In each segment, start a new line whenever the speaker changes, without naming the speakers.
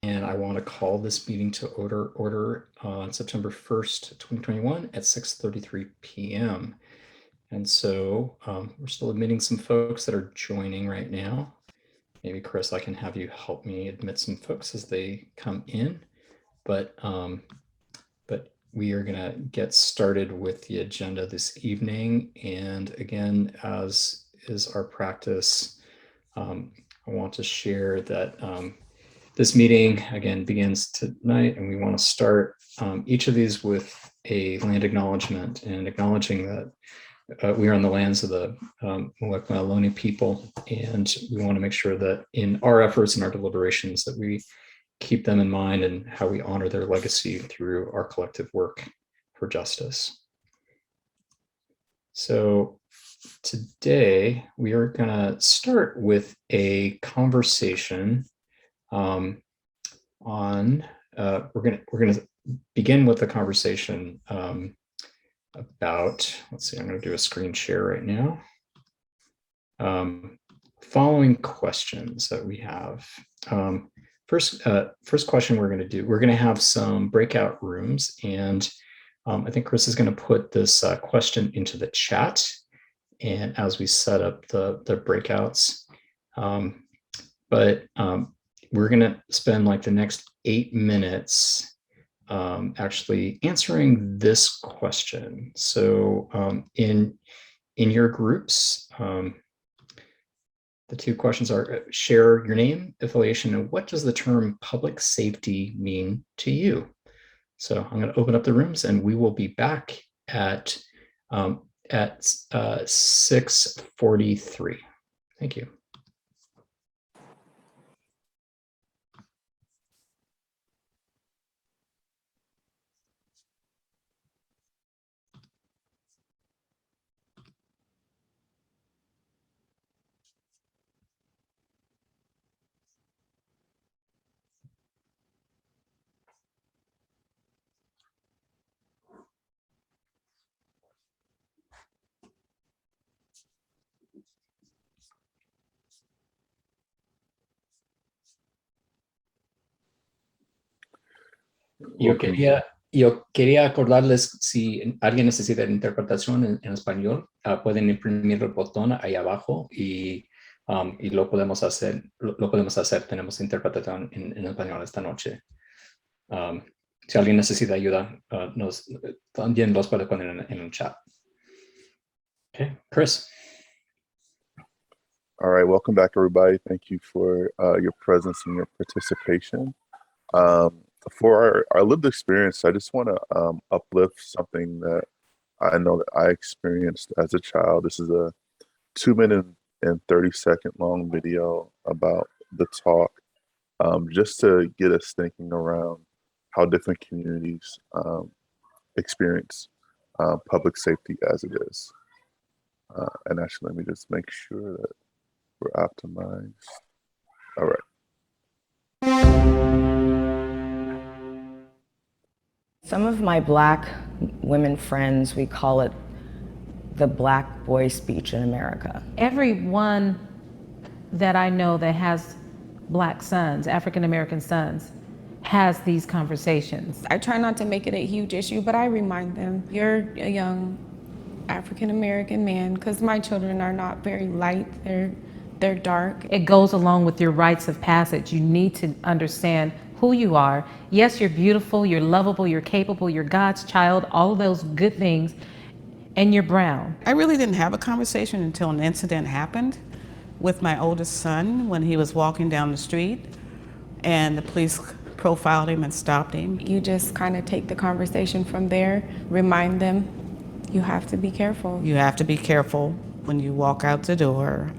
And I want to call this meeting to order on September 1st, 2021 at 6:33 p.m. And so we're still admitting some folks that are joining right now. Maybe Chris, I can have you help me admit some folks as they come in. But we are going to get started with the agenda this evening. And again, as is our practice, I want to share that this meeting, again, begins tonight, and we want to start each of these with a land acknowledgement and acknowledging that we are on the lands of the Ohlone people, and we want to make sure that in our efforts and our deliberations that we keep them in mind and how we honor their legacy through our collective work for justice. So today we are going to start with a conversation we're going to begin with the conversation about, let's see, I'm going to do a screen share right now. Following questions that we have. First question we're going to have some breakout rooms, and I think Chris is going to put this question into the chat, and as we set up the breakouts, we're going to spend like the next 8 minutes actually answering this question. So in your groups, the two questions are share your name, affiliation, and what does the term public safety mean to you? So I'm going to open up the rooms, and we will be back at 6:43. Thank you. Yo quería acordarles, si alguien necesita interpretación en español, pueden imprimir el botón ahí abajo y lo podemos hacer. Tenemos interpretación en español esta noche. Si alguien necesita ayuda, también los puede poner en el chat. Okay, Chris.
All right, welcome back, everybody. Thank you for your presence and your participation. For our lived experience, I just want to uplift something that I know that I experienced as a child. This is a 2-minute and 30-second long video about the talk, just to get us thinking around how different communities experience public safety as it is. And actually, let me just make sure that we're optimized. All right.
Some of my Black women friends, we call it the Black boy speech in America.
Everyone that I know that has Black sons, African American sons, has these conversations.
I try not to make it a huge issue, but I remind them, you're a young African American man, because my children are not very light, they're dark.
It goes along with your rites of passage. You need to understand who you are. Yes, you're beautiful, you're lovable, you're capable, you're God's child, all of those good things, and you're brown.
I really didn't have a conversation until an incident happened with my oldest son when he was walking down the street and the police profiled him and stopped him.
You just kind of take the conversation from there, remind them, you have to be careful.
You have to be careful when you walk out the door.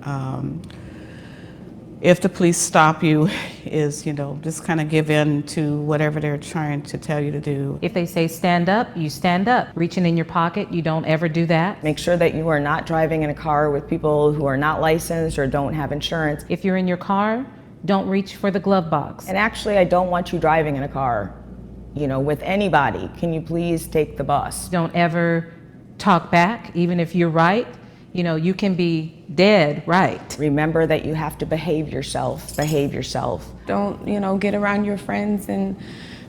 If the police stop you, just kind of give in to whatever they're trying to tell you to do.
If they say stand up, you stand up. Reaching in your pocket, you don't ever do that.
Make sure that you are not driving in a car with people who are not licensed or don't have insurance.
If you're in your car, don't reach for the glove box.
And actually, I don't want you driving in a car, with anybody. Can you please take the bus?
Don't ever talk back, even if you're right. You know, you can be dead, right?
Remember that you have to behave yourself. Behave yourself.
Don't, get around your friends and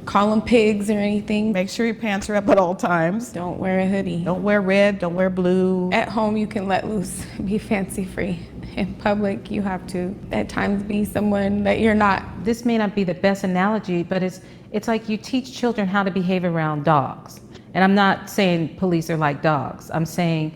call them pigs or anything.
Make sure your pants are up at all times.
Don't wear a hoodie.
Don't wear red, don't wear blue.
At home, you can let loose, be fancy free. In public, you have to, at times, be someone that you're not.
This may not be the best analogy, but it's like you teach children how to behave around dogs. And I'm not saying police are like dogs. I'm saying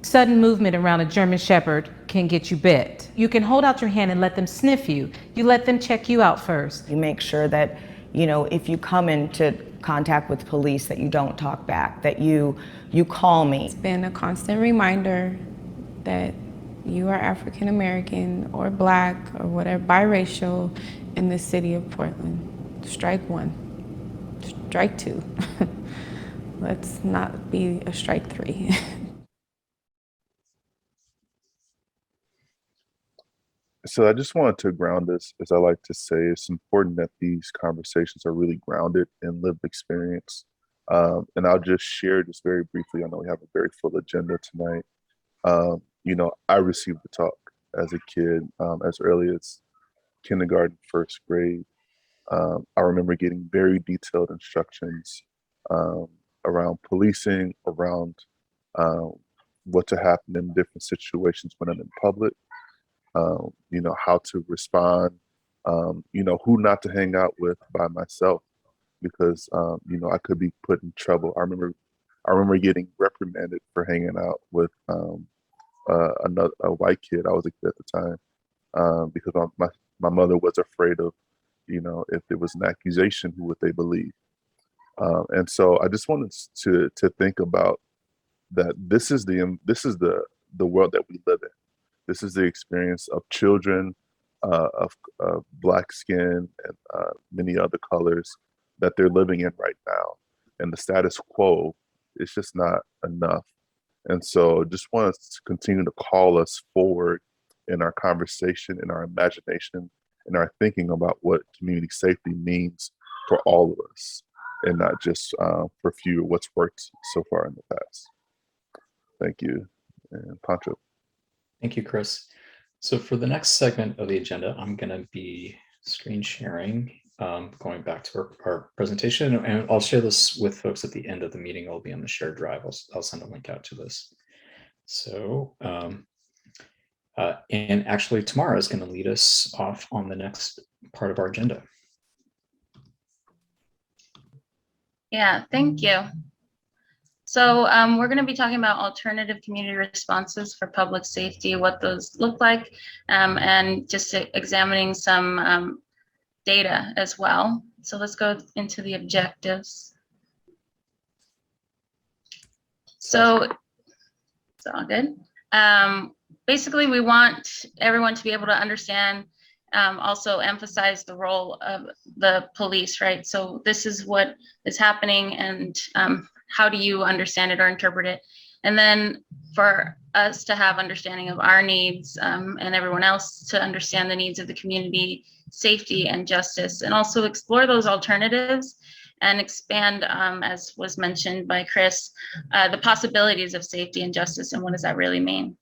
sudden movement around a German Shepherd can get you bit. You can hold out your hand and let them sniff you. You let them check you out first.
You make sure that, if you come into contact with police, that you don't talk back, that you call me.
It's been a constant reminder that you are African American or Black or whatever, biracial in the city of Portland. Strike one, strike two. Let's not be a strike three.
So I just wanted to ground us, as I like to say, it's important that these conversations are really grounded in lived experience. And I'll just share just very briefly. I know we have a very full agenda tonight. I received the talk as a kid, as early as kindergarten, first grade. I remember getting very detailed instructions around policing, around what to happen in different situations when I'm in public. How to respond, who not to hang out with by myself, because, I could be put in trouble. I remember getting reprimanded for hanging out with a white kid. I was a kid at the time, because my mother was afraid of, if there was an accusation, who would they believe? And so I just wanted to think about that. This is the world that we live in. This is the experience of children of Black skin and many other colors that they're living in right now. And the status quo is just not enough. And so just want to continue to call us forward in our conversation, in our imagination, in our thinking about what community safety means for all of us, and not just for few, what's worked so far in the past. Thank you. And Pancho.
Thank you, Chris. So for the next segment of the agenda, I'm going to be screen sharing, going back to our presentation, and I'll share this with folks at the end of the meeting. It'll be on the shared drive. I'll send a link out to this. So, and actually Tamara is going to lead us off on the next part of our agenda.
Yeah, thank you. So we're going to be talking about alternative community responses for public safety, what those look like, and just examining some data as well. So let's go into the objectives. So it's all good. Basically, we want everyone to be able to understand, also emphasize the role of the police, right? So this is what is happening, and how do you understand it or interpret it? And then for us to have understanding of our needs, and everyone else to understand the needs of the community, safety and justice, and also explore those alternatives and expand, as was mentioned by Chris, the possibilities of safety and justice, and what does that really mean?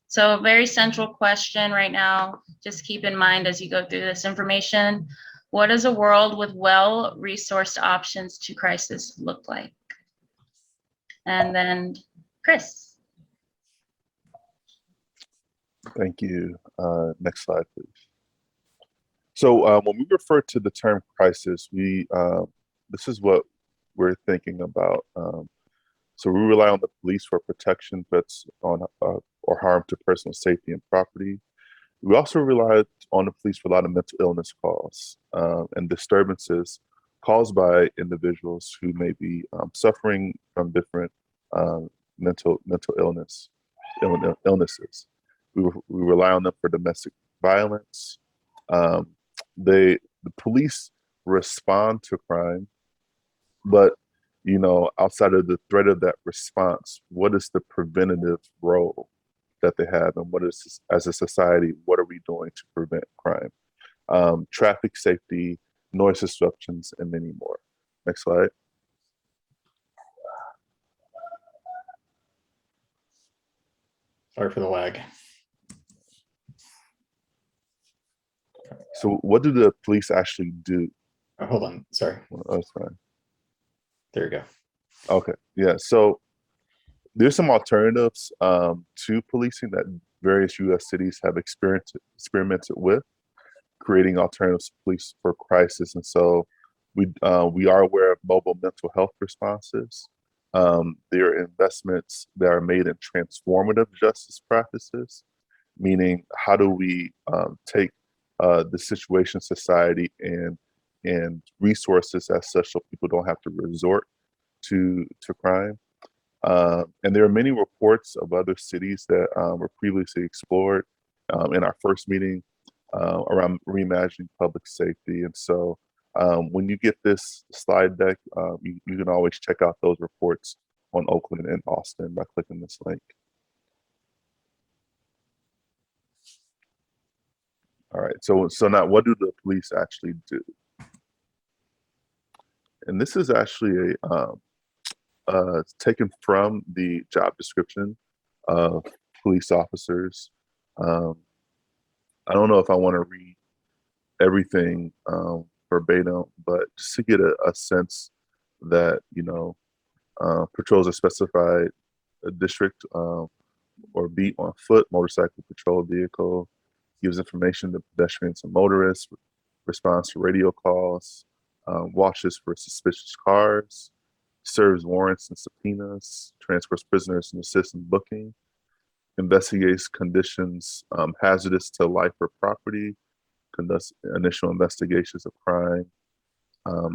So a very central question right now, just keep in mind as you go through this information, what does a world with well-resourced options to crisis look like? And then Chris.
Thank you. Next slide, please. So when we refer to the term crisis, this is what we're thinking about. So we rely on the police for protection, threats on or harm to personal safety and property. We also rely on the police for a lot of mental illness calls and disturbances caused by individuals who may be suffering from different mental illnesses. We rely on them for domestic violence. The police respond to crime, but outside of the threat of that response, what is the preventative role that they have, and what is, as a society, what are we doing to prevent crime? Traffic safety, noise disruptions, and many more. Next slide.
Sorry for the lag.
So what do the police actually do?
Oh, hold on. Sorry.
Oh, that's fine.
There you go.
Okay. Yeah. So there's some alternatives to policing that various U.S. cities have experimented with, creating alternatives to police for crisis. And so we are aware of mobile mental health responses. There are investments that are made in transformative justice practices, meaning how do we take the situation, society, and resources as such so people don't have to resort to crime. And there are many reports of other cities that were previously explored in our first meeting around reimagining public safety. And so when you get this slide deck, you can always check out those reports on Oakland and Austin by clicking this link. All right, so now what do the police actually do? And this is actually taken from the job description of police officers. I don't know if I want to read everything verbatim, but just to get a sense that, patrols a specified district or beat on foot, motorcycle patrol vehicle, gives information to pedestrians and motorists, responds to radio calls, watches for suspicious cars, serves warrants and subpoenas, transports prisoners and assists in booking, investigates conditions hazardous to life or property, conducts initial investigations of crime,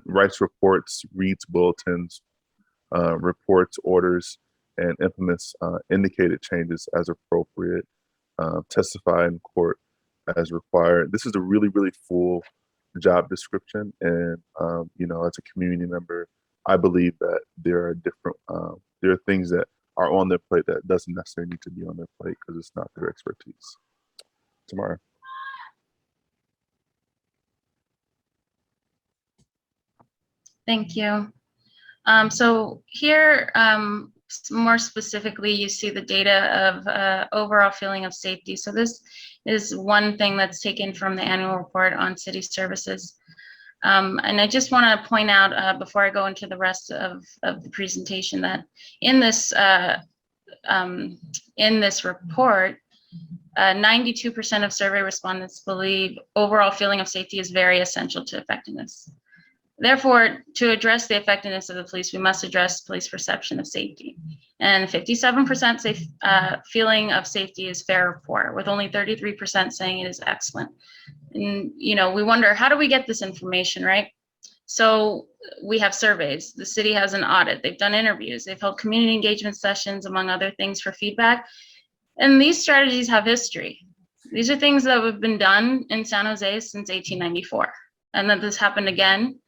writes reports, reads bulletins, reports orders, and implements indicated changes as appropriate, testify in court as required. This is a really, really full job description. And, as a community member, I believe that there are there are things that are on their plate that doesn't necessarily need to be on their plate because it's not their expertise. Tamara.
Thank you. So here, more specifically, you see the data of overall feeling of safety. So this is one thing that's taken from the annual report on city services. And I just want to point out before I go into the rest of the presentation that in this report, 92% of survey respondents believe overall feeling of safety is very essential to effectiveness. Therefore, to address the effectiveness of the police, we must address police perception of safety. And 57% feeling of safety is fair or poor, with only 33% saying it is excellent. And, we wonder, how do we get this information, right? So we have surveys. The city has an audit. They've done interviews. They've held community engagement sessions, among other things, for feedback. And these strategies have history. These are things that have been done in San Jose since 1894. And then this happened again.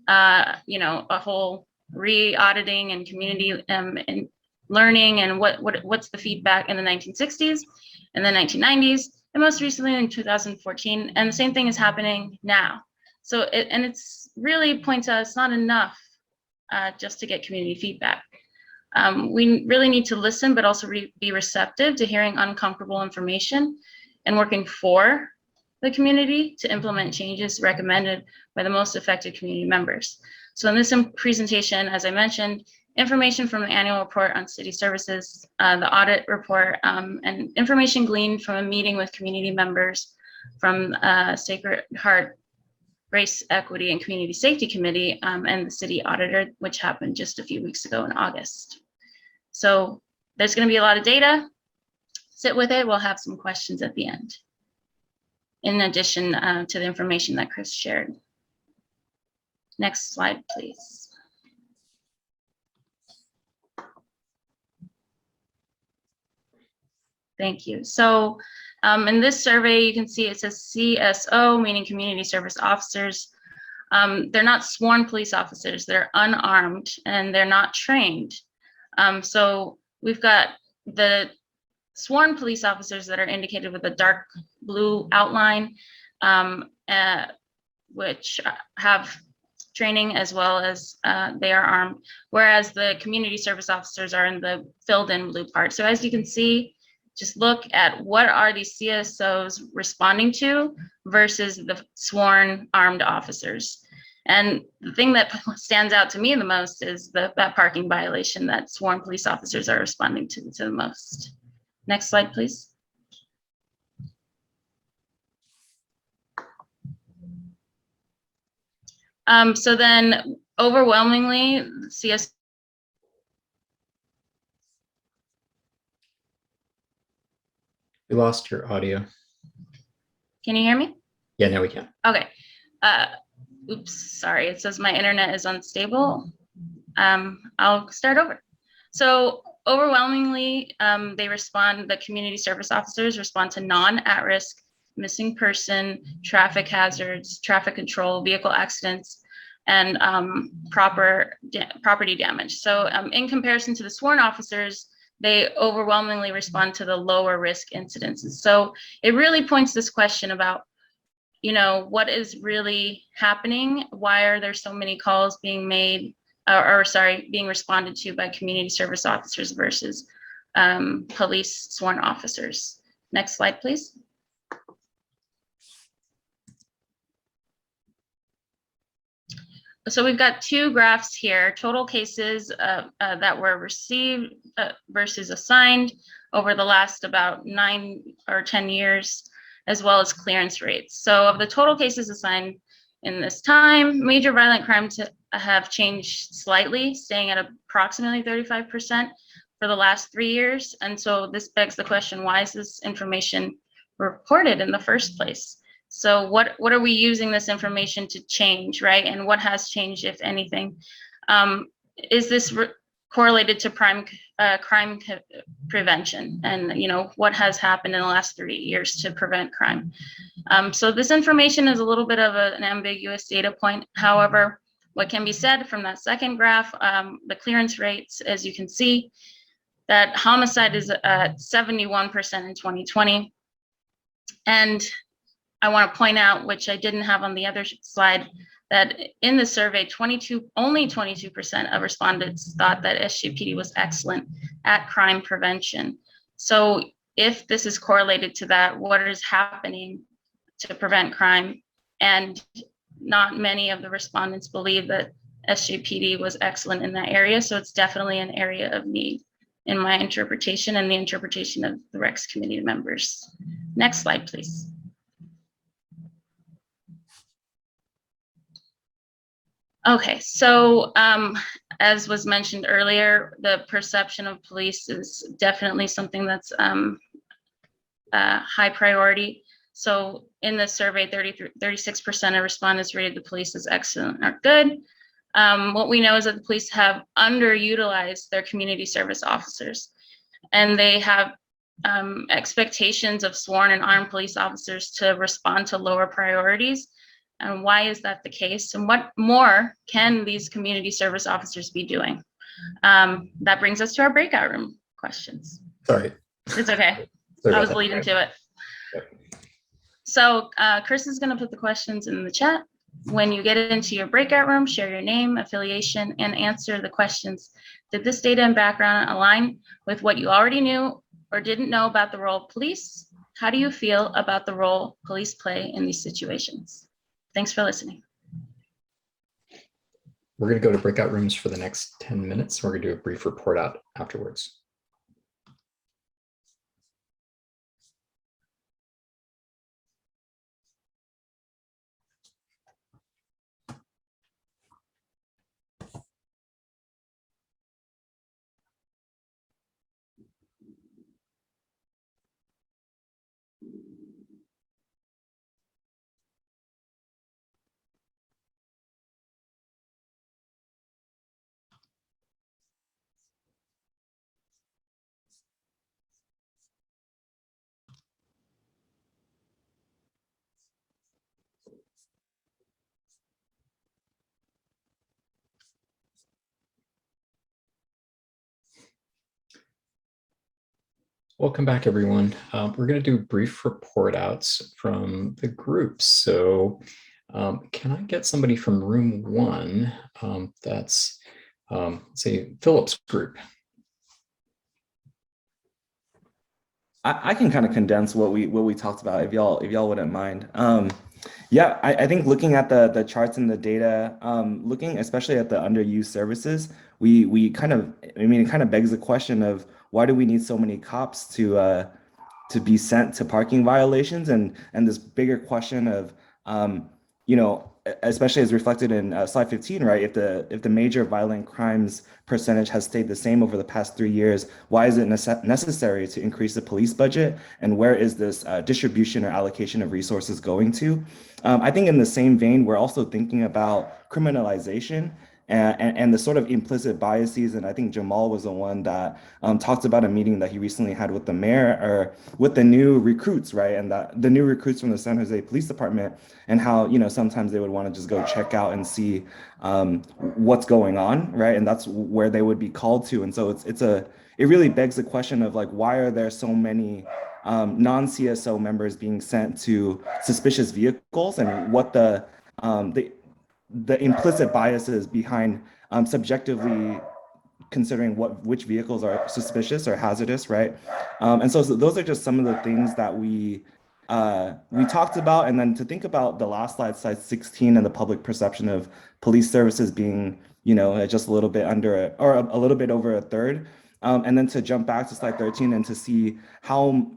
A whole re-auditing and community and learning and what's the feedback in the 1960s and the 1990s, and most recently in 2014. And the same thing is happening now. So it's really points out it's not enough just to get community feedback. We really need to listen, but also be receptive to hearing uncomfortable information and working for the community to implement changes recommended by the most affected community members. So in this presentation, as I mentioned, information from the annual report on city services, the audit report, and information gleaned from a meeting with community members from Sacred Heart Race, Equity, and Community Safety Committee and the city auditor, which happened just a few weeks ago in August. So there's going to be a lot of data. Sit with it. We'll have some questions at the end, in addition to the information that Chris shared. Next slide, please. Thank you. So in this survey, you can see it says CSO, meaning community service officers. They're not sworn police officers. They're unarmed and they're not trained. So we've got the sworn police officers that are indicated with a dark blue outline, which have training as well as they are armed, whereas the community service officers are in the filled in blue part. So as you can see, just look at what are these CSOs responding to versus the sworn armed officers. And the thing that stands out to me the most is that parking violation that sworn police officers are responding to the most. Next slide, please. So then overwhelmingly, CS.
We lost your audio.
Can you hear me?
Yeah, now we can.
Okay. Oops, sorry, it says my internet is unstable. I'll start over. So overwhelmingly, the community service officers respond to non-at-risk, missing person, traffic hazards, traffic control, vehicle accidents, and property damage. So in comparison to the sworn officers, they overwhelmingly respond to the lower risk incidences. So it really points this question about, you know, what is really happening? Why are there so many calls being made, being responded to by community service officers versus police sworn officers? Next slide, please. So we've got two graphs here, total cases that were received versus assigned over the last about 9 or 10 years, as well as clearance rates. So of the total cases assigned in this time, major violent crimes have changed slightly, staying at approximately 35% for the last 3 years. And so this begs the question, why is this information reported in the first place? So what are we using this information to change, right? And what has changed, if anything? Is this correlated to crime prevention? And, you know, what has happened in the last 3 years to prevent crime? So this information is a little bit of an ambiguous data point. However, what can be said from that second graph, the clearance rates, as you can see, that homicide is at 71% in 2020. And I want to point out, which I didn't have on the other slide, that in the survey, only 22% of respondents thought that SGPD was excellent at crime prevention. So if this is correlated to that, what is happening to prevent crime? And not many of the respondents believe that SGPD was excellent in that area. So it's definitely an area of need in my interpretation and the interpretation of the REX committee members. Next slide, please. Okay, so as was mentioned earlier, the perception of police is definitely something that's high priority. So in the survey, 36% of respondents rated the police as excellent or good. What we know is that the police have underutilized their community service officers, and they have expectations of sworn and armed police officers to respond to lower priorities. And why is that the case? And what more can these community service officers be doing? That brings us to our breakout room questions.
Sorry.
It's okay.
Sorry
I was
about that.
leading to it. So Chris is going to put the questions in the chat. When you get into your breakout room, share your name, affiliation, and answer the questions. Did this data and background align with what you already knew or didn't know about the role of police? How do you feel about the role police play in these situations? Thanks for listening.
We're going to go to breakout rooms for the next 10 minutes. We're going to do a brief report out afterwards. Welcome back, everyone. We're going to do brief report outs from the groups. So can I get somebody from room 1? That's, say, Philip's group.
I can kind of condense what we talked about if y'all wouldn't mind. Yeah, I think looking at the charts and the data, looking especially at the underused services, we kind of, I mean, it kind of begs the question of why do we need so many cops to be sent to parking violations, and this bigger question of you know, especially as reflected in slide 15, right? If the major violent crimes percentage has stayed the same over the past 3 years, why is it necessary to increase the police budget? And where is this distribution or allocation of resources going to? I think in the same vein, we're also thinking about criminalization and the sort of implicit biases. And I think Jamal was the one that talked about a meeting that he recently had with the mayor or with the new recruits, right? And that the new recruits from the San Jose Police Department, and how, you know, sometimes they would want to just go check out and see what's going on, right? And that's where they would be called to. And so it really begs the question of like, why are there so many non-CSO members being sent to suspicious vehicles, and what the implicit biases behind subjectively considering which vehicles are suspicious or hazardous, right? And so those are just some of the things that we talked about. And then to think about the last slide, slide 16, and the public perception of police services being, you know, just a little bit under or a little bit over a third. And then to jump back to slide 13 and to see how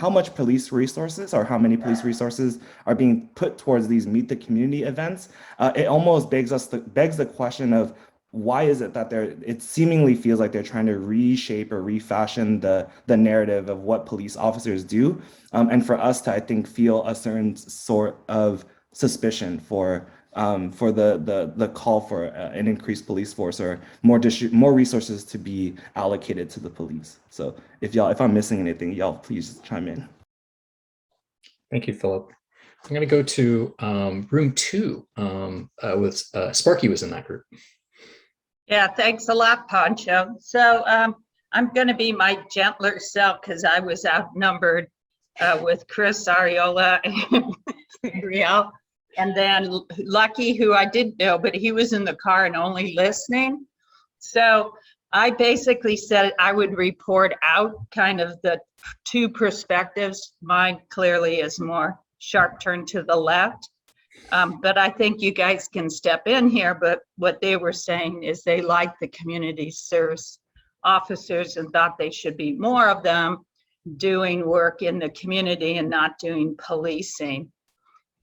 much police resources, or how many police resources are being put towards these meet the community events. It almost begs the question of why is it that it seemingly feels like they're trying to reshape or refashion the narrative of what police officers do, and for us to, I think, feel a certain sort of suspicion for the call for an increased police force, or more resources to be allocated to the police. So if I'm missing anything, y'all please chime in.
Thank you, Philip. I'm going to go to room 2 with Sparky was in that group.
Yeah, thanks a lot, Pancho. So I'm going to be my gentler self because I was outnumbered with Chris, Ariola, and Riel. And then Lucky, who I didn't know, but he was in the car and only listening. So I basically said I would report out kind of the two perspectives. Mine clearly is more sharp turn to the left. But I think you guys can step in here. But what they were saying is they like the community service officers and thought they should be more of them doing work in the community and not doing policing.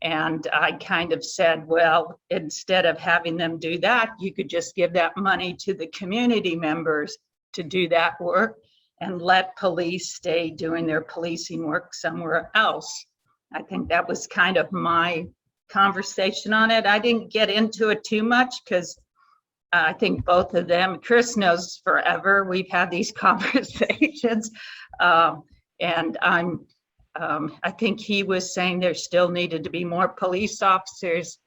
And I kind of said, well, instead of having them do that, you could just give that money to the community members to do that work and let police stay doing their policing work somewhere else. I think that was kind of my conversation on it. I didn't get into it too much because I think both of them, Chris knows forever, we've had these conversations. And I think he was saying there still needed to be more police officers.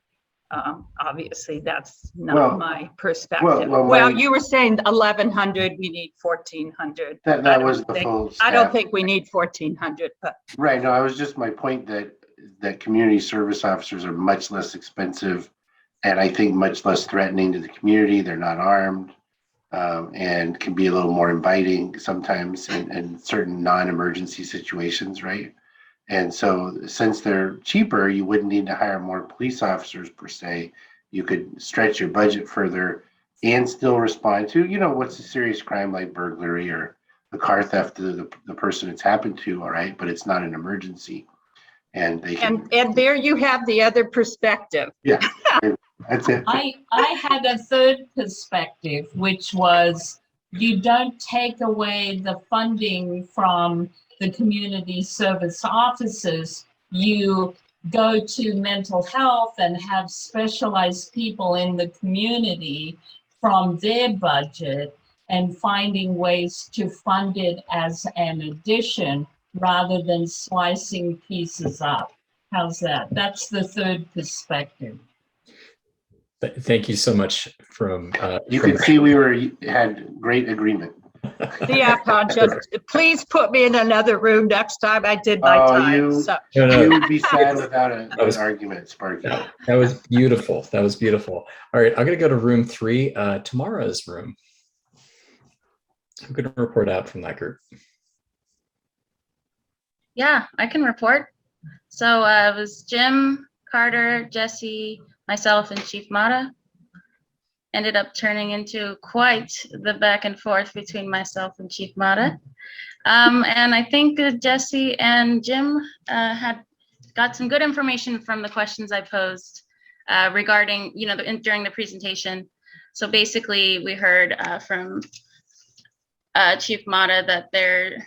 Obviously, that's not my perspective. Well, you were saying 1,100, we need 1,400.
That was the full staff.
I don't think we need 1,400. But
right, no, it was just my point that community service officers are much less expensive and I think much less threatening to the community. They're not armed and can be a little more inviting sometimes in certain non-emergency situations, right? And so since they're cheaper, you wouldn't need to hire more police officers per se. You could stretch your budget further and still respond to, you know, what's a serious crime like burglary or the car theft to the person it's happened to, all right, but it's not an emergency. And they can,
and there you have the other perspective.
Yeah, that's it.
I had a third perspective, which was you don't take away the funding from the community service officers. You go to mental health and have specialized people in the community from their budget and finding ways to fund it as an addition rather than slicing pieces up. How's that? That's the third perspective.
Thank you so much.
You can see we had great agreement.
Yeah, Pancho, please put me in another room next time. I did my time.
You would be sad without an argument, Sparky.
That was beautiful. That was beautiful. All right, I'm going to go to room 3, Tamara's room. I'm going to report out from that group.
Yeah, I can report. So it was Jim, Carter, Jesse, myself, and Chief Mata. Ended up turning into quite the back and forth between myself and Chief Mata. And I think Jesse and Jim had got some good information from the questions I posed regarding, during the presentation. So basically, we heard from Chief Mata that there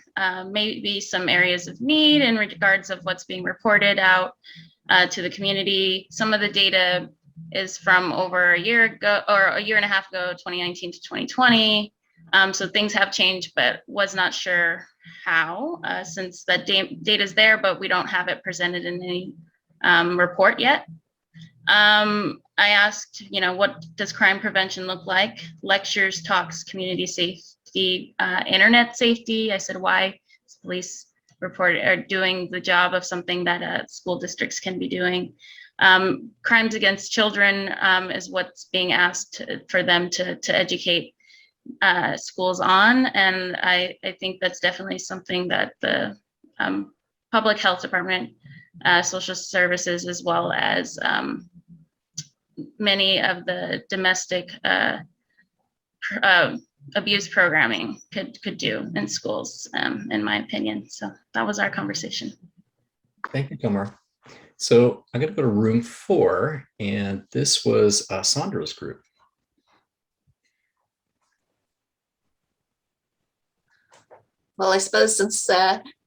may be some areas of need in regards of what's being reported out to the community. Some of the data is from over a year ago or a year and a half ago, 2019 to 2020. So things have changed, but was not sure how since that data is there, but we don't have it presented in any report yet. I asked, what does crime prevention look like? Lectures, talks, community safety, internet safety. I said, why is police are doing the job of something that school districts can be doing. Crimes against children is what's being asked for them to educate schools on. And I think that's definitely something that the public health department, social services, as well as many of the domestic abuse programming could do in schools, in my opinion. So that was our conversation.
Thank you, Tamara. So I'm going to go to room 4, and this was Sandra's group.
Well, I suppose since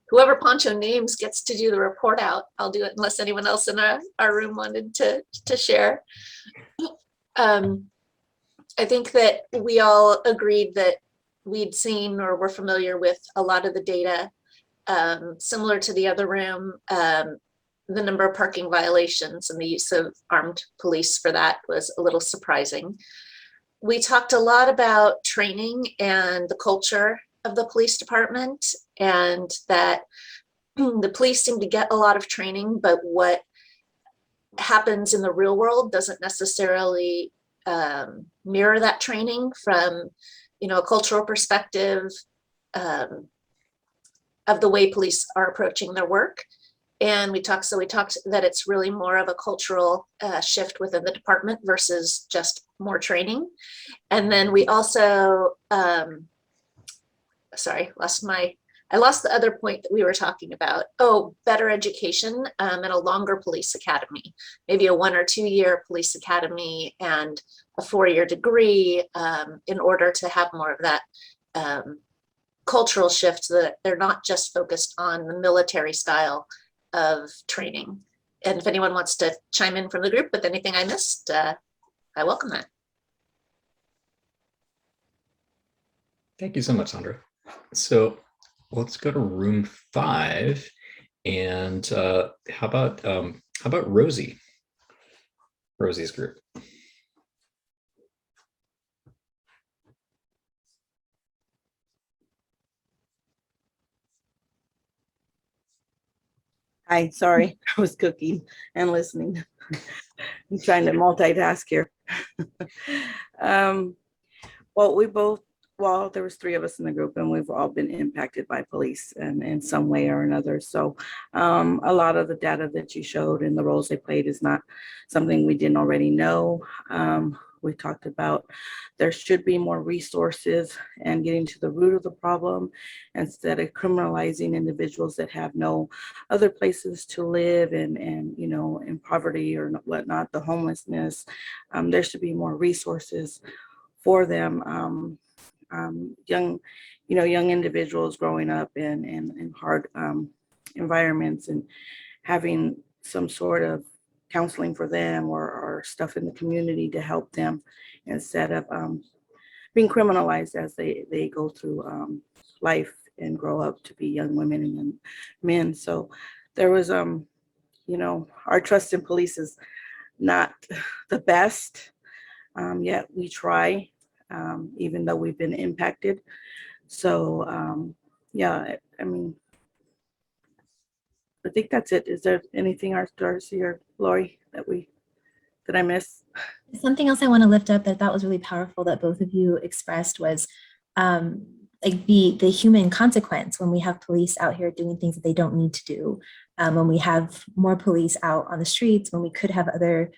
whoever Poncho names gets to do the report out, I'll do it unless anyone else in our room wanted to share. I think that we all agreed that we'd seen or were familiar with a lot of the data. Similar to the other room, the number of parking violations and the use of armed police for that was a little surprising. We talked a lot about training and the culture of the police department, and that the police seem to get a lot of training, but what happens in the real world doesn't necessarily mirror that training from, a cultural perspective of the way police are approaching their work. And we talked that it's really more of a cultural shift within the department versus just more training. And then we also, I lost the other point that we were talking about. Oh, better education and a longer police academy, maybe a 1 or 2 year police academy and a 4-year degree in order to have more of that cultural shift, so that they're not just focused on the military style of training. And if anyone wants to chime in from the group with anything I missed, I welcome that.
Thank you so much, Sandra. So let's go to room 5, and how about Rosie? Rosie's group.
Hi, sorry, I was cooking and listening. I'm trying to multitask here. Well, there was 3 of us in the group, and we've all been impacted by police in some way or another. So a lot of the data that you showed and the roles they played is not something we didn't already know. We talked about there should be more resources and getting to the root of the problem instead of criminalizing individuals that have no other places to live and in poverty or whatnot, the homelessness. There should be more resources for them. Young individuals growing up in hard environments and having some sort of counseling for them or stuff in the community to help them instead of being criminalized as they go through life and grow up to be young women and young men. So there was, our trust in police is not the best, yet we try, even though we've been impacted. So I think that's it. Is there anything, Darcy or Lori, that I miss?
Something else I want to lift up that I thought was really powerful that both of you expressed was like the human consequence when we have police out here doing things that they don't need to do, when we have more police out on the streets, when we could have other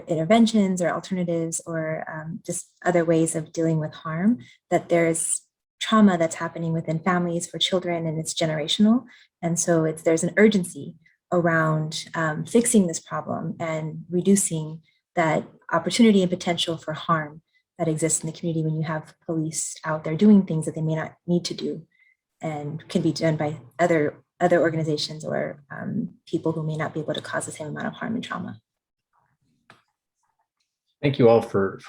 interventions or alternatives or just other ways of dealing with harm, that there's trauma that's happening within families for children and it's generational. And so there's an urgency around fixing this problem and reducing that opportunity and potential for harm that exists in the community when you have police out there doing things that they may not need to do and can be done by other organizations or people who may not be able to cause the same amount of harm and trauma.
Thank you all for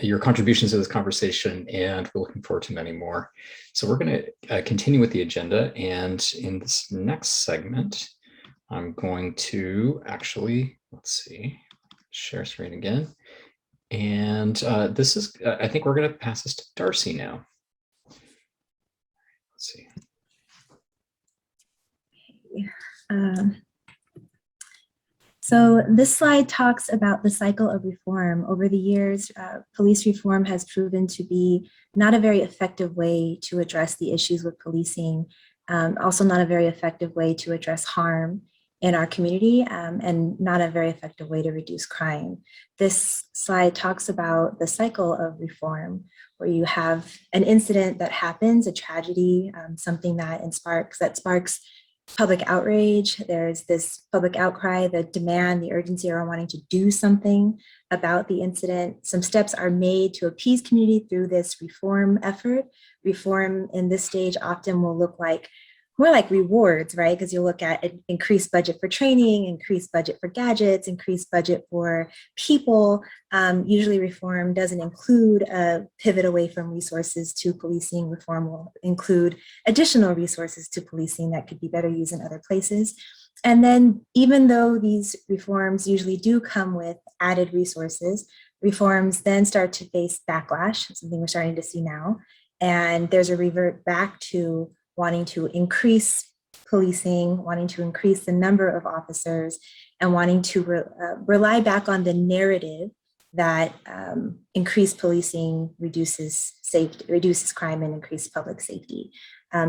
your contributions to this conversation, and we're looking forward to many more. So we're going to continue with the agenda, and in this next segment, I'm going to actually, let's see, share screen again. And this is, I think we're going to pass this to Darcy now. Let's see.
So this slide talks about the cycle of reform. Over the years, police reform has proven to be not a very effective way to address the issues with policing, also not a very effective way to address harm in our community, and not a very effective way to reduce crime. This slide talks about the cycle of reform, where you have an incident that happens, a tragedy, something that sparks public outrage. There's this public outcry, the demand, the urgency around wanting to do something about the incident. Some steps are made to appease community through this reform effort. Reform in this stage often will look like more like rewards, right? Because you'll look at an increased budget for training, increased budget for gadgets, increased budget for people. Usually reform doesn't include a pivot away from resources to policing. Reform will include additional resources to policing that could be better used in other places. And then even though these reforms usually do come with added resources, reforms then start to face backlash, something we're starting to see now. And there's a revert back to wanting to increase policing, wanting to increase the number of officers, and wanting to rely back on the narrative that increased policing reduces crime and increased public safety.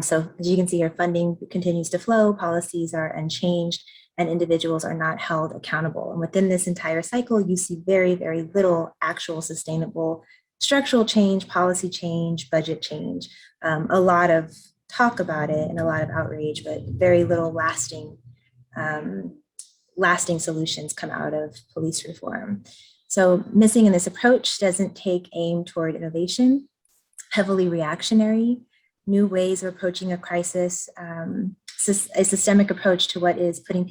So as you can see, our funding continues to flow, policies are unchanged, and individuals are not held accountable. And within this entire cycle, you see very, very little actual sustainable structural change, policy change, budget change, a lot of talk about it and a lot of outrage, but very little lasting solutions come out of police reform. So missing in this approach doesn't take aim toward innovation, heavily reactionary, new ways of approaching a crisis, a systemic approach to what is putting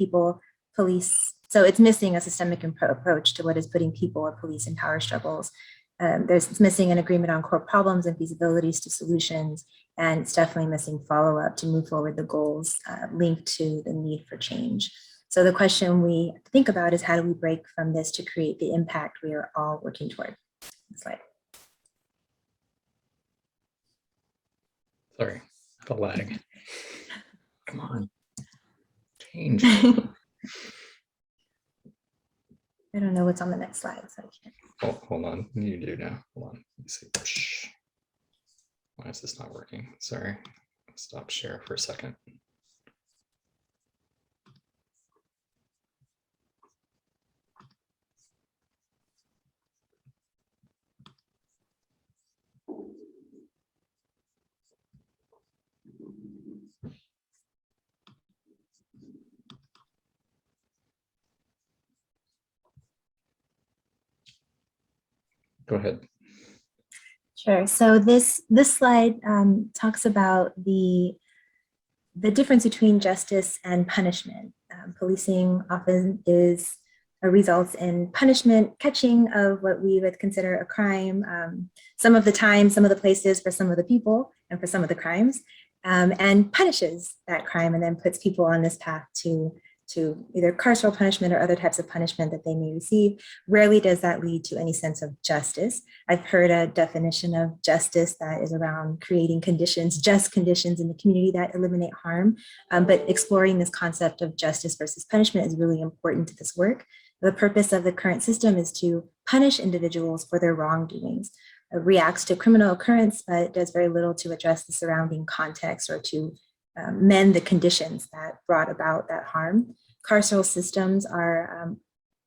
police. So it's missing a systemic approach to what is putting people or police in power struggles. It's missing an agreement on core problems and feasibilities to solutions, and it's definitely missing follow-up to move forward the goals linked to the need for change. So the question we think about is, how do we break from this to create the impact we are all working toward? Next slide.
Sorry, the lag. Come on, change.
I don't know what's on the next slide, so I can't.
Oh, hold on, you do now. Hold on, let me see. Why is this not working? Sorry, stop share for a second. Go ahead.
Sure. So this slide talks about the difference between justice and punishment. Policing often results in punishment, catching of what we would consider a crime, some of the time, some of the places, for some of the people, and for some of the crimes, and punishes that crime and then puts people on this path to either carceral punishment or other types of punishment that they may receive. Rarely does that lead to any sense of justice. I've heard a definition of justice that is around creating conditions, just conditions in the community that eliminate harm. But exploring this concept of justice versus punishment is really important to this work. The purpose of the current system is to punish individuals for their wrongdoings. reacts to a criminal occurrence, but does very little to address the surrounding context or to mend the conditions that brought about that harm. Carceral systems are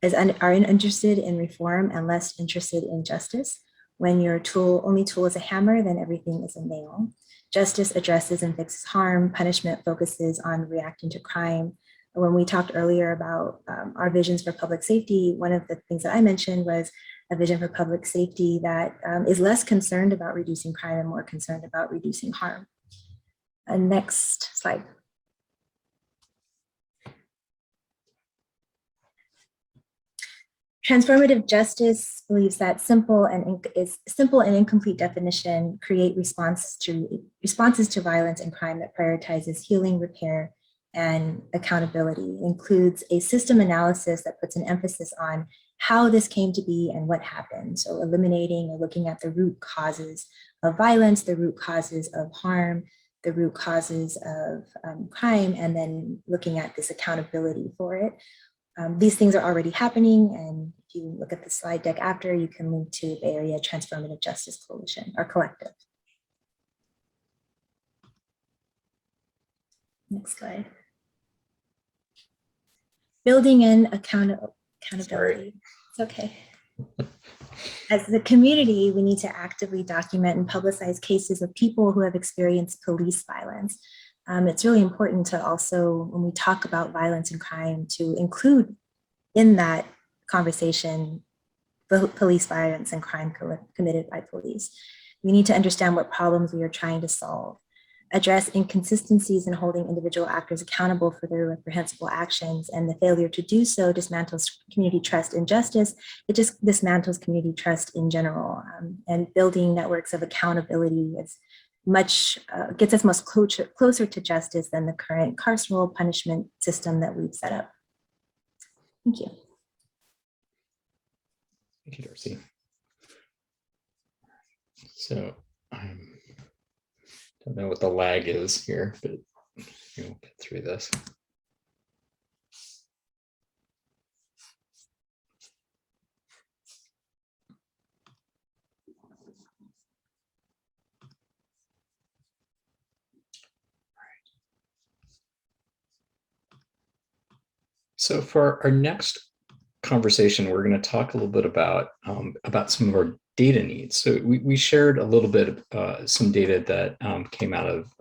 interested in reform and less interested in justice. When your only tool is a hammer, then everything is a nail. Justice addresses and fixes harm. Punishment focuses on reacting to crime. When we talked earlier about our visions for public safety, one of the things that I mentioned was a vision for public safety that is less concerned about reducing crime and more concerned about reducing harm. Next slide. Transformative justice believes that simple and incomplete definition create responses to violence and crime that prioritizes healing, repair, and accountability. It includes a system analysis that puts an emphasis on how this came to be and what happened. So eliminating or looking at the root causes of violence, the root causes of harm, the root causes of crime, and then looking at this accountability for it. These things are already happening, and if you look at the slide deck after, you can link to Bay Area Transformative Justice Coalition, our collective. Next slide. Building in accountability. Sorry. It's okay. As the community, we need to actively document and publicize cases of people who have experienced police violence. It's really important to also, when we talk about violence and crime, to include in that conversation police violence and crime committed by police. We need to understand what problems we are trying to solve, address inconsistencies in holding individual actors accountable for their reprehensible actions, and the failure to do so dismantles community trust in justice. It just dismantles community trust in general, and building networks of accountability is gets us much closer to justice than the current carceral punishment system that we've set up. Thank you.
Thank you, Darcy. So I don't know what the lag is here, but we'll get through this. So for our next conversation, we're going to talk a little bit about some of our data needs. So we shared a little bit of some data that came out of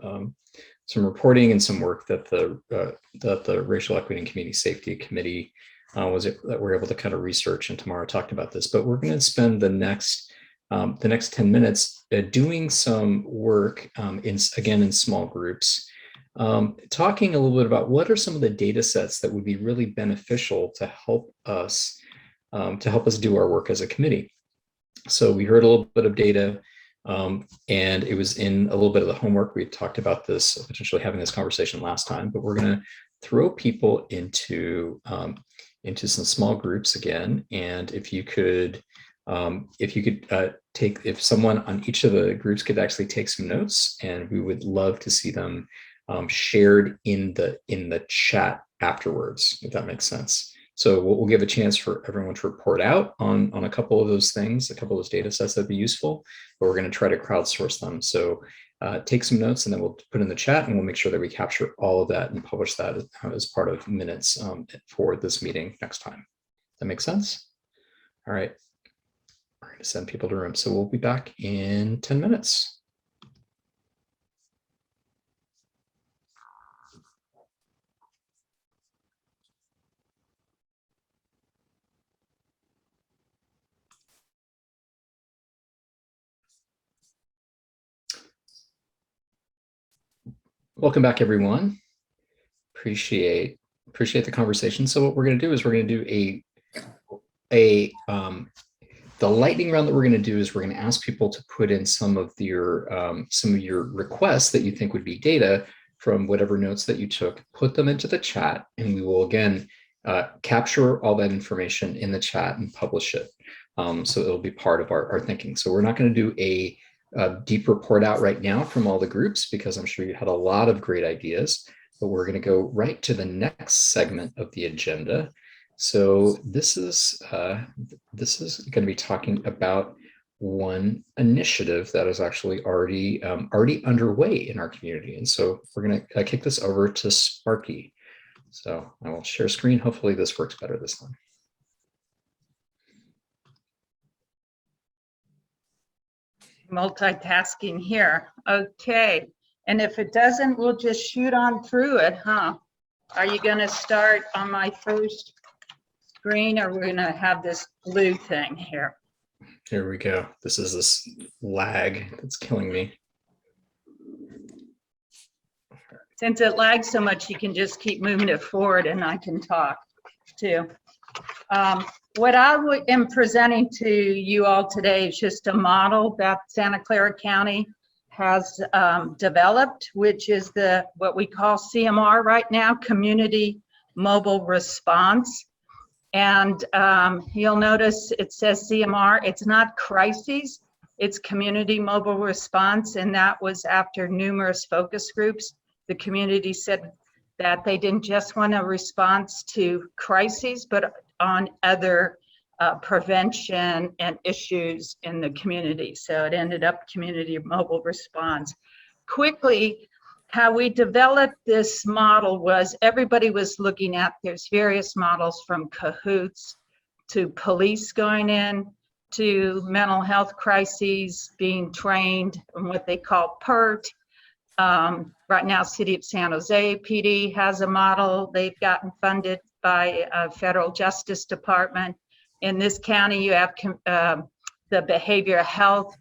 some reporting and some work that the Racial Equity and Community Safety Committee that we're able to kind of research, and Tamara talked about this. But we're going to spend the next 10 minutes doing some work in small groups. Talking a little bit about what are some of the data sets that would be really beneficial to help us do our work as a committee. So we heard a little bit of data, and it was in a little bit of the homework. We had talked about this, potentially having this conversation last time, but we're going to throw people into some small groups again. And if someone on each of the groups could actually take some notes, and we would love to see them shared in the chat afterwards, if that makes sense. So we'll give a chance for everyone to report out on a couple of those things, a couple of those data sets that'd be useful, but we're going to try to crowdsource them. So take some notes, and then we'll put in the chat, and we'll make sure that we capture all of that and publish that as part of minutes for this meeting next time. That makes sense? All right. We're going to send people to room. So we'll be back in 10 minutes. Welcome back, everyone. Appreciate the conversation. So what we're going to do is we're going to do the lightning round that we're going to do is we're going to ask people to put in some of your requests that you think would be data from whatever notes that you took, put them into the chat, and we will again capture all that information in the chat and publish it. So it'll be part of our thinking. So we're not going to do a deep report out right now from all the groups, because I'm sure you had a lot of great ideas, but we're going to go right to the next segment of the agenda. So this is going to be talking about one initiative that is actually already underway in our community. And so we're going to kick this over to Sparky. So I will share screen. Hopefully this works better this time.
Multitasking here. Okay. And if it doesn't, we'll just shoot on through it, huh? Are you going to start on my first screen, or we're going to have this blue thing here?
Here we go. This is this lag that's killing me.
Since it lags so much, you can just keep moving it forward and I can talk too. What I am presenting to you all today is just a model that Santa Clara County has developed, which is what we call CMR right now, Community Mobile Response. And you'll notice it says CMR. It's not crises, it's Community Mobile Response. And that was after numerous focus groups. The community said that they didn't just want a response to crises, but on other prevention and issues in the community. So it ended up Community Mobile Response. Quickly, how we developed this model was everybody was looking at, there's various models from cahoots to police going in, to mental health crises being trained in what they call PERT. Right now, City of San Jose PD has a model. They've gotten funded by Federal Justice Department. In this county, you have the Behavioral Health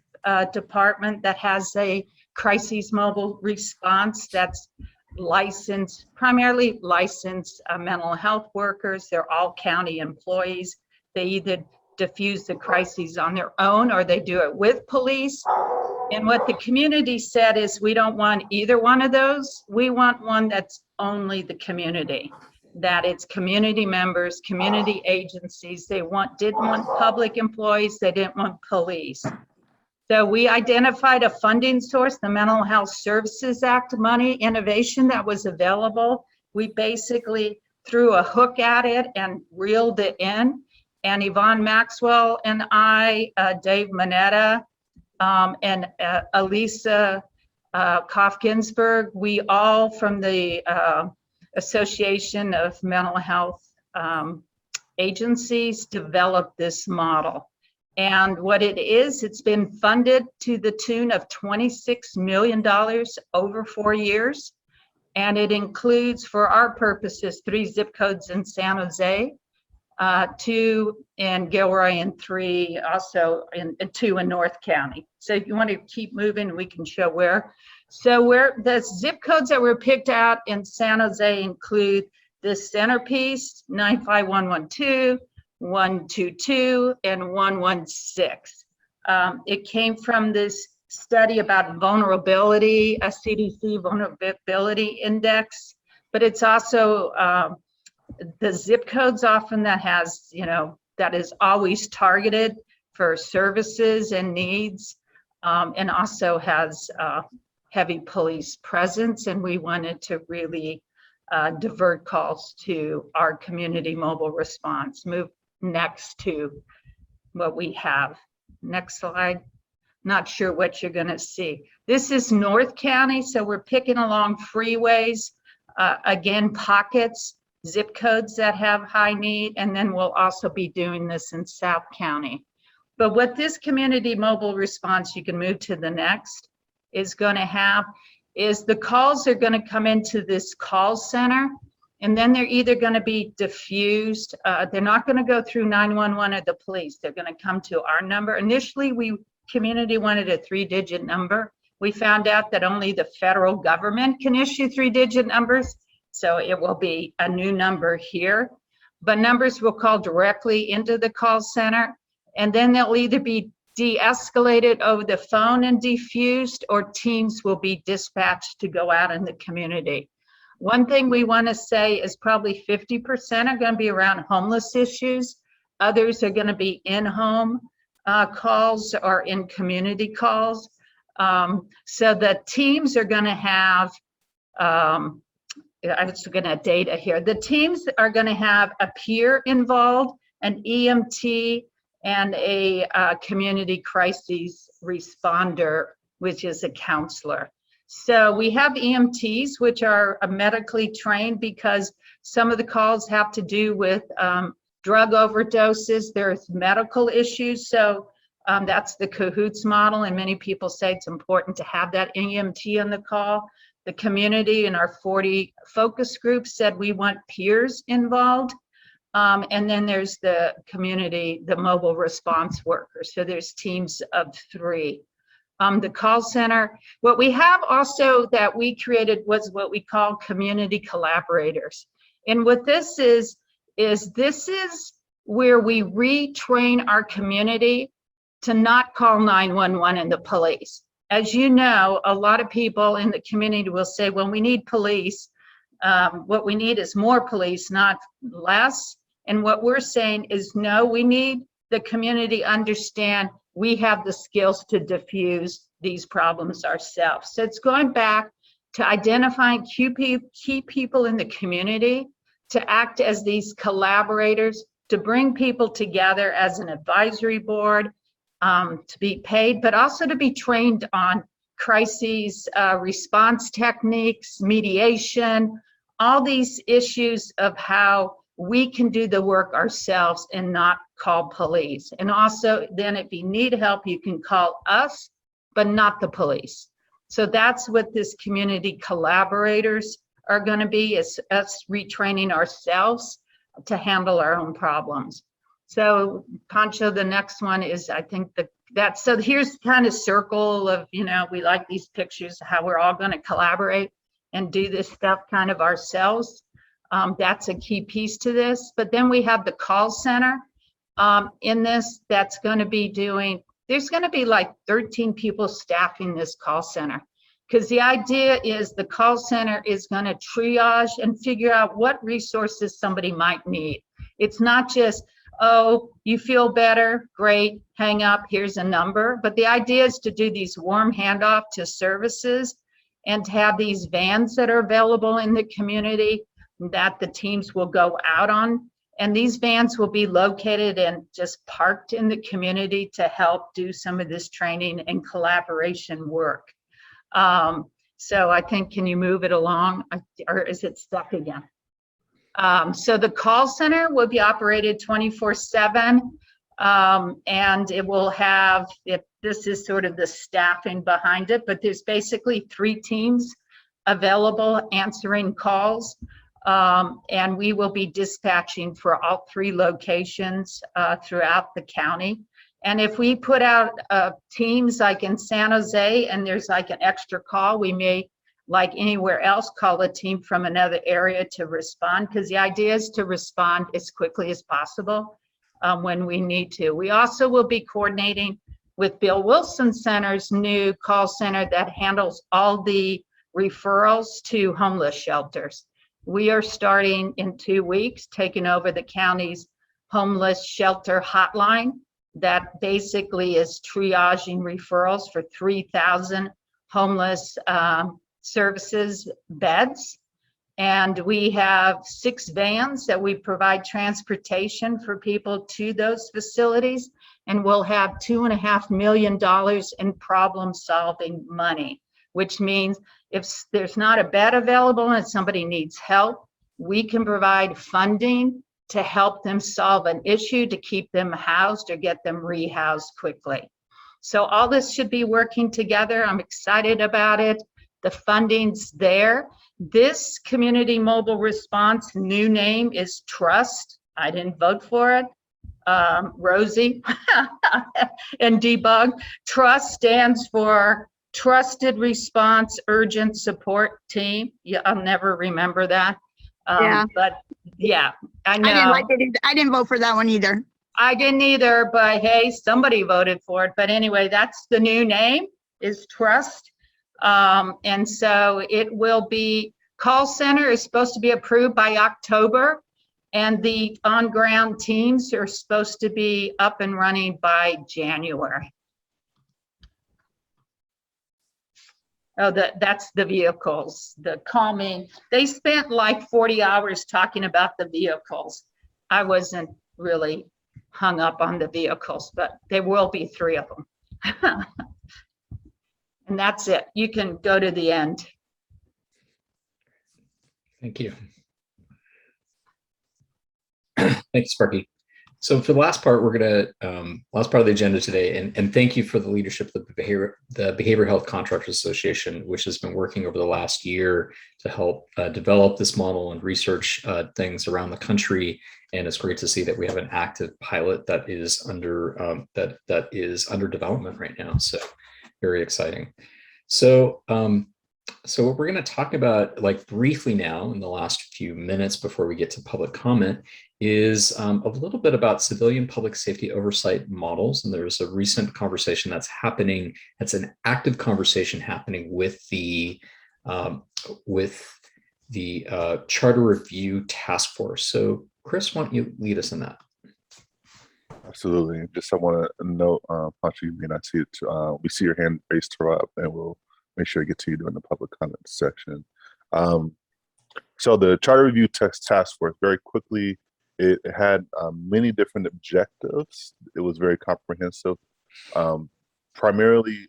Department that has a crises mobile response that's licensed, primarily licensed mental health workers. They're all county employees. They either diffuse the crises on their own or they do it with police. And what the community said is, we don't want either one of those. We want one that's only the community, that it's community members, community agencies. They didn't want public employees. They didn't want police. So we identified a funding source, the Mental Health Services Act money innovation that was available. We basically threw a hook at it and reeled it in. And Yvonne Maxwell and I, Dave Manetta, and Elisa Koff-Ginsburg, we all from the Association of Mental Health Agencies developed this model. And what it is, it's been funded to the tune of $26 million over 4 years. And it includes, for our purposes, 3 zip codes in San Jose, 2 in Gilroy, and 3 also in 2 in North County. So if you want to keep moving, we can show where. So where the zip codes that were picked out in San Jose include the centerpiece, 95112, 122, and 116. It came from this study about vulnerability, a CDC vulnerability index, but it's also the zip codes often that has, that is always targeted for services and needs, and also has heavy police presence. And we wanted to really divert calls to our community mobile response. Move next to what we have. Next slide. Not sure what you're going to see. This is North County, so we're picking along freeways, again, pockets, zip codes that have high need, and then we'll also be doing this in South County. But what this community mobile response, you can move to the next, is going to have is the calls are going to come into this call center, and then they're either going to be diffused. They're not going to go through 911 or the police. They're going to come to our number. Initially, community wanted a 3-digit number. We found out that only the federal government can issue 3-digit numbers. So it will be a new number here, but numbers will call directly into the call center, and then they'll either be de-escalated over the phone and diffused, or teams will be dispatched to go out in the community. One thing we want to say is probably 50% are going to be around homeless issues. Others are going to be in-home calls or in community calls. So the teams are going to have, I'm just looking at data here. The teams are going to have a peer involved, an EMT, and a community crises responder, which is a counselor. So we have EMTs, which are medically trained because some of the calls have to do with drug overdoses. There's medical issues. So that's the CAHOOTS model. And many people say it's important to have that EMT on the call. The community in our 40 focus groups said we want peers involved. And then there's the community, the mobile response workers. So there's teams of 3. The call center, what we have also that we created was what we call community collaborators. And what this is this is where we retrain our community to not call 911 and the police. As you know, a lot of people in the community will say, well, we need police. What we need is more police, not less. And what we're saying is, no, we need the community understand we have the skills to diffuse these problems ourselves. So it's going back to identifying key people in the community to act as these collaborators, to bring people together as an advisory board, to be paid, but also to be trained on crises, response techniques, mediation, all these issues of how we can do the work ourselves and not call police. And also then if you need help, you can call us, but not the police. So that's what this community collaborators are going to be, is us retraining ourselves to handle our own problems. So Pancho, the next one is, I think so here's kind of circle of, we like these pictures, how we're all going to collaborate and do this stuff kind of ourselves. That's a key piece to this. But then we have the call center in this that's going to be doing, there's going to be like 13 people staffing this call center. Because the idea is the call center is going to triage and figure out what resources somebody might need. It's not just, oh, you feel better, great, hang up, here's a number. But the idea is to do these warm handoff to services and to have these vans that are available in the community that the teams will go out on. And these vans will be located and just parked in the community to help do some of this training and collaboration work. So I think, can you move it along, or is it stuck again? So the call center will be operated 24/7, and it will have, if this is sort of the staffing behind it, but there's basically 3 teams available answering calls, and we will be dispatching for all 3 locations throughout the county. And if we put out teams like in San Jose and there's like an extra call, we may, like anywhere else, call a team from another area to respond, because the idea is to respond as quickly as possible when we need to. We also will be coordinating with Bill Wilson Center's new call center that handles all the referrals to homeless shelters. We are starting in 2 weeks, taking over the county's homeless shelter hotline that basically is triaging referrals for 3,000 homeless services beds. And we have 6 vans that we provide transportation for people to those facilities. And we'll have $2.5 million in problem solving money, which means if there's not a bed available and somebody needs help, we can provide funding to help them solve an issue, to keep them housed or get them rehoused quickly. So all this should be working together. I'm excited about it. The funding's there. This community mobile response new name is Trust. I didn't vote for it. Rosie and Debug. Trust stands for Trusted Response Urgent Support Team. Yeah, I'll never remember that.
Yeah.
But yeah, I know.
I didn't like it either. I didn't vote for that one either.
I didn't either, but hey, somebody voted for it. But anyway, that's the new name, is Trust. And so it will be, call center is supposed to be approved by October, and the on-ground teams are supposed to be up and running by January. Oh, that's the vehicles, the calming. They spent like 40 hours talking about the vehicles. I wasn't really hung up on the vehicles, but there will be 3 of them. And that's it. You can go to the end.
Thank you. Thanks, Sparky. So for the last part, we're gonna last part of the agenda today, and thank you for the leadership of the Behavioral Health Contractors Association, which has been working over the last year to help develop this model and research things around the country. And it's great to see that we have an active pilot that is under that is under development right now. So very exciting. So so what we're going to talk about, like briefly now in the last few minutes before we get to public comment, is a little bit about civilian public safety oversight models. And there's a recent conversation that's happening. It's an active conversation happening with the Charter Review Task Force. So Chris, why don't you lead us in that?
Absolutely. Just I want to note, Pancho, you may not see it. We see your hand raised her up, and we'll make sure to get to you during the public comment section. So the Charter Review Task Force, very quickly, it had many different objectives. It was very comprehensive. Primarily,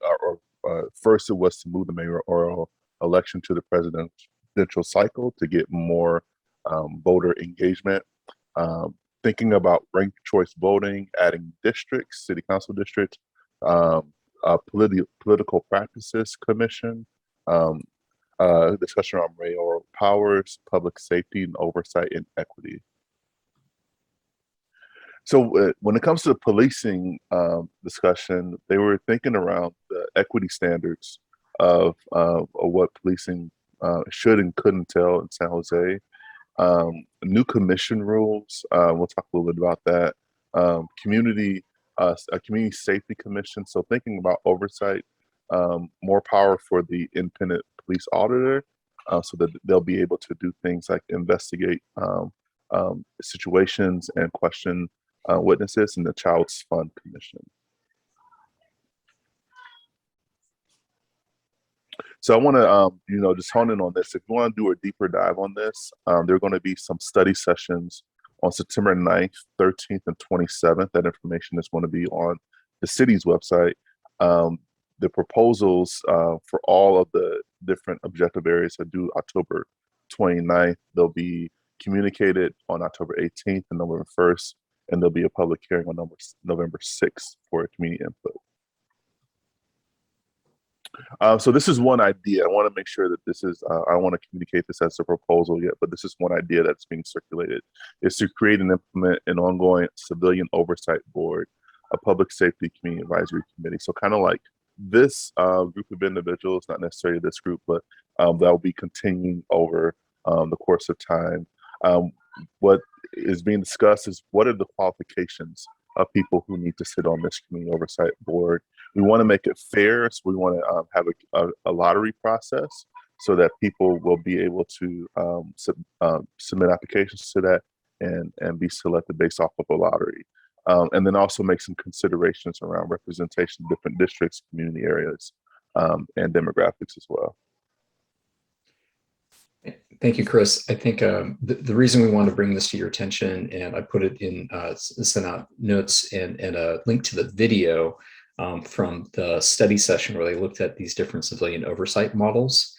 first, it was to move the mayoral election to the presidential cycle to get more voter engagement. Thinking about ranked choice voting, adding districts, city council districts, political practices commission, discussion on mayoral powers, public safety and oversight, and equity. So when it comes to the policing discussion, they were thinking around the equity standards of what policing should and couldn't entail in San Jose. New commission rules, we'll talk a little bit about that. A community safety commission, so thinking about oversight, more power for the independent police auditor, so that they'll be able to do things like investigate situations and question witnesses, and the Child's Fund Commission. So I want to, just hone in on this. If you want to do a deeper dive on this, there are going to be some study sessions on September 9th, 13th, and 27th. That information is going to be on the city's website. The proposals for all of the different objective areas are due October 29th. They'll be communicated on October 18th and November 1st, and there'll be a public hearing on November 6th for community input. So this is one idea. I want to make sure that this is, I want to communicate this as a proposal yet, but this is one idea that's being circulated, is to create and implement an ongoing civilian oversight board, a public safety community advisory committee. So kind of like this group of individuals, not necessarily this group, but that will be continuing over the course of time. What is being discussed is what are the qualifications of people who need to sit on this community oversight board. We want to make it fair, so we want to have a lottery process so that people will be able to submit applications to that and be selected based off of a lottery. And then also make some considerations around representation of different districts, community areas, and demographics as well.
Thank you, Chris. I think the reason we want to bring this to your attention, and I put it in, sent out notes and a link to the video from the study session where they looked at these different civilian oversight models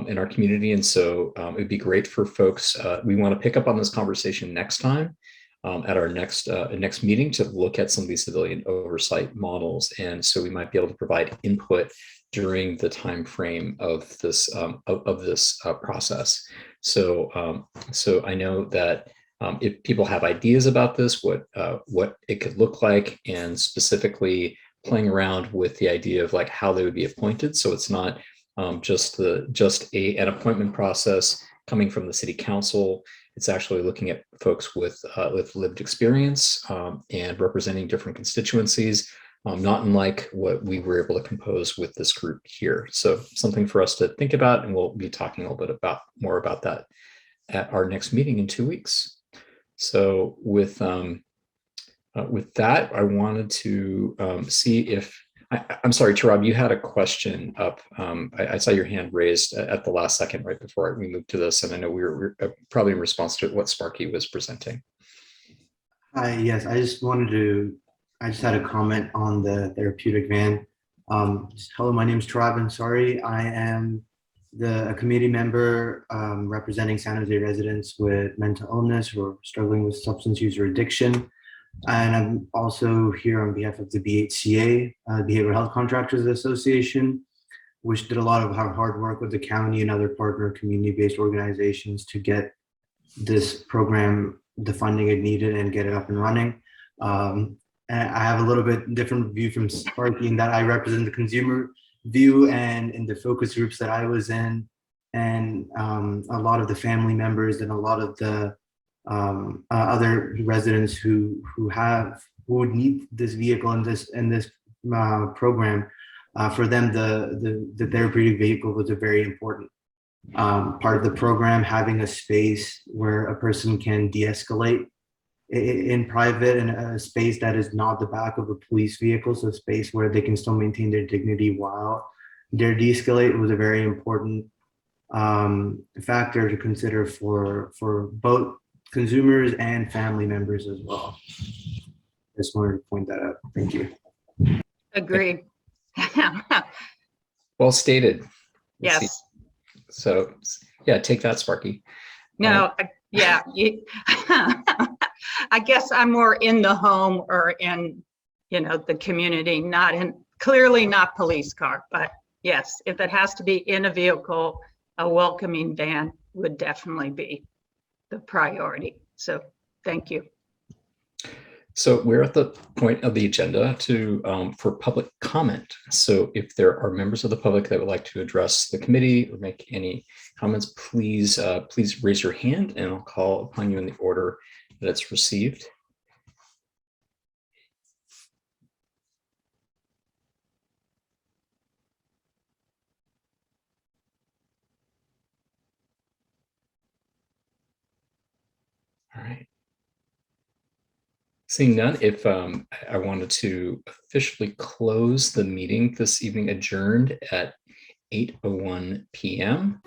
in our community. And so it'd be great for folks, we want to pick up on this conversation next time at our next meeting to look at some of these civilian oversight models. And so we might be able to provide input during the time frame of this process. So so I know that if people have ideas about this, what it could look like, and specifically playing around with the idea of like how they would be appointed. So it's not just an appointment process coming from the city council. It's actually looking at folks with lived experience and representing different constituencies, not unlike what we were able to compose with this group here. So something for us to think about, and we'll be talking a little bit more about that at our next meeting in 2 weeks. So with that, I wanted to see if, I'm sorry, Tarab, you had a question up. I saw your hand raised at the last second, right before we moved to this, and I know we were probably in response to what Sparky was presenting.
Hi, yes, I just had a comment on the therapeutic van. Hello, my name is Trav Sorry. I am a committee member representing San Jose residents with mental illness who are struggling with substance use or addiction. And I'm also here on behalf of the BHCA, Behavioral Health Contractors Association, which did a lot of hard work with the county and other partner community-based organizations to get this program the funding it needed and get it up and running. And I have a little bit different view from Sparky in that I represent the consumer view, and in the focus groups that I was in, and a lot of the family members and a lot of the other residents who would need this vehicle in this program. For them, the therapeutic vehicle was a very important part of the program, having a space where a person can de-escalate in private, and a space that is not the back of a police vehicle, so a space where they can still maintain their dignity while they're de-escalate was a very important factor to consider for both consumers and family members as well. Just wanted to point that out. Thank you.
Agreed.
Well stated.
Yes.
So yeah, take that, Sparky.
No, yeah. I guess I'm more in the home or in, the community, clearly not police car, but yes, if it has to be in a vehicle, a welcoming van would definitely be the priority. So thank you.
So we're at the point of the agenda for public comment. So if there are members of the public that would like to address the committee or make any comments, please raise your hand and I'll call upon you in the order that it's received. All right. Seeing none, if I wanted to officially close the meeting this evening, adjourned at 8:01 p.m.